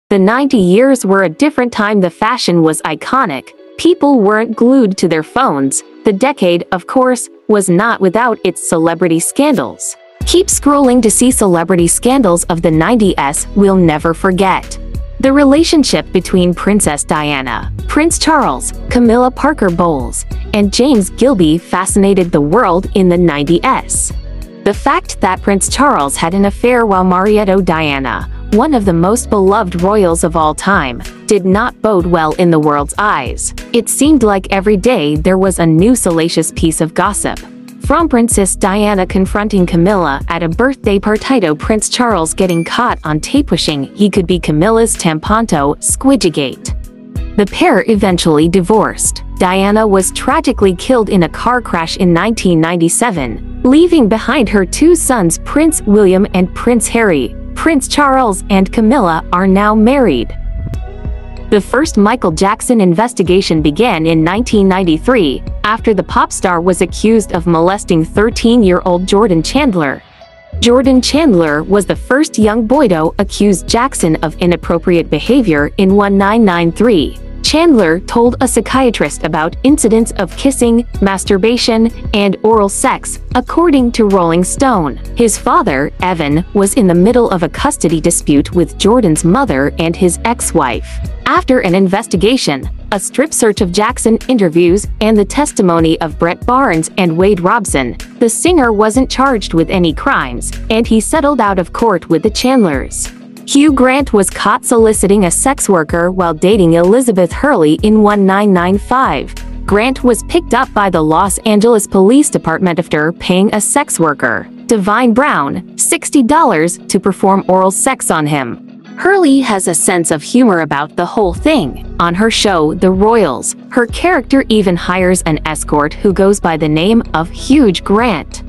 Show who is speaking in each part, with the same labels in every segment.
Speaker 1: The 90 years were a different time. The fashion was iconic. People weren't glued to their phones. The decade, of course, was not without its celebrity scandals. Keep scrolling to see celebrity scandals of the 90s we'll never forget. The relationship between Princess Diana, Prince Charles, Camilla Parker Bowles, and James Gilby fascinated the world in the 90s. The fact that Prince Charles had an affair while Marietta Diana, one of the most beloved royals of all time, did not bode well in the world's eyes. It seemed like every day there was a new salacious piece of gossip. From Princess Diana confronting Camilla at a birthday party to Prince Charles getting caught on tape wishing he could be Camilla's tamponto, Squidgygate. The pair eventually divorced. Diana was tragically killed in a car crash in 1997, leaving behind her two sons Prince William and Prince Harry. Prince Charles and Camilla are now married. The first Michael Jackson investigation began in 1993, after the pop star was accused of molesting 13-year-old Jordan Chandler. Jordan Chandler was the first young boy to accuse Jackson of inappropriate behavior in 1993. Chandler told a psychiatrist about incidents of kissing, masturbation, and oral sex, according to Rolling Stone. His father, Evan, was in the middle of a custody dispute with Jordan's mother and his ex-wife. After an investigation, a strip search of Jackson interviews, and the testimony of Brett Barnes and Wade Robson, the singer wasn't charged with any crimes, and he settled out of court with the Chandlers. Hugh Grant was caught soliciting a sex worker while dating Elizabeth Hurley in 1995. Grant was picked up by the Los Angeles Police Department after paying a sex worker, Divine Brown, $60 to perform oral sex on him. Hurley has a sense of humor about the whole thing. On her show, The Royals, her character even hires an escort who goes by the name of Hugh Grant.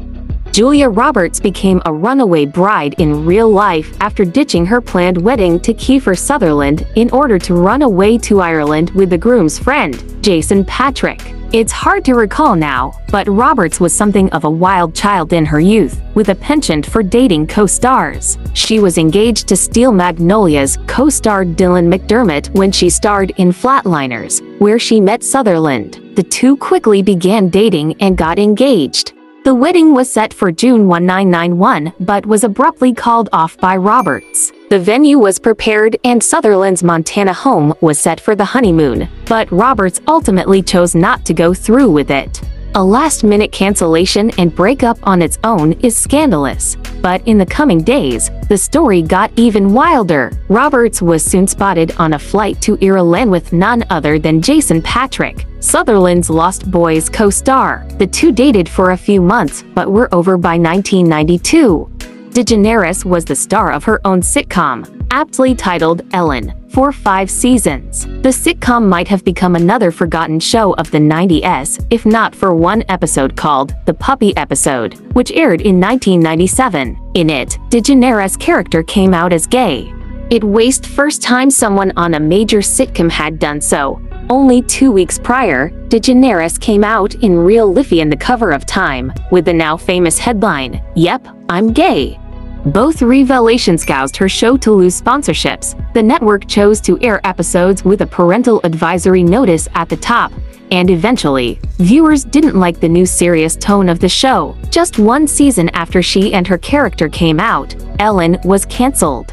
Speaker 1: Julia Roberts became a runaway bride in real life after ditching her planned wedding to Kiefer Sutherland in order to run away to Ireland with the groom's friend, Jason Patrick. It's hard to recall now, but Roberts was something of a wild child in her youth, with a penchant for dating co-stars. She was engaged to Steel Magnolias co-star Dylan McDermott when she starred in Flatliners, where she met Sutherland. The two quickly began dating and got engaged. The wedding was set for June 1991 but was abruptly called off by Roberts. The venue was prepared and Sutherland's Montana home was set for the honeymoon, but Roberts ultimately chose not to go through with it. A last-minute cancellation and breakup on its own is scandalous, but in the coming days, the story got even wilder. Roberts was soon spotted on a flight to Ireland with none other than Jason Patrick, Sutherland's Lost Boys co-star. The two dated for a few months but were over by 1992. DeGeneres was the star of her own sitcom, aptly titled Ellen, for 5 seasons. The sitcom might have become another forgotten show of the 90s, if not for one episode called The Puppy Episode, which aired in 1997. In it, DeGeneres' character came out as gay. It was the first time someone on a major sitcom had done so. Only 2 weeks prior, DeGeneres came out in real life in the cover of Time, with the now famous headline, "Yep, I'm gay." Both revelations caused her show to lose sponsorships. The network chose to air episodes with a parental advisory notice at the top, and eventually, viewers didn't like the new serious tone of the show. Just 1 season after she and her character came out, Ellen was cancelled.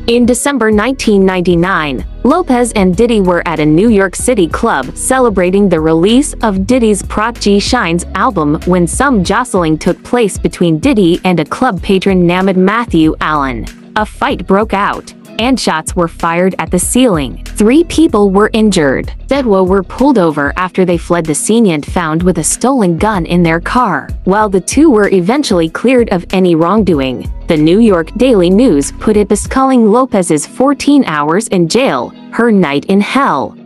Speaker 1: In December 1999, Lopez and Diddy were at a New York City club celebrating the release of Diddy's Prodigy Shines album when some jostling took place between Diddy and a club patron named Matthew Allen. A fight broke out, and shots were fired at the ceiling. 3 people were injured. Several were pulled over after they fled the scene and found with a stolen gun in their car. While the two were eventually cleared of any wrongdoing, the New York Daily News put it as calling Lopez's 14 hours in jail her night in hell.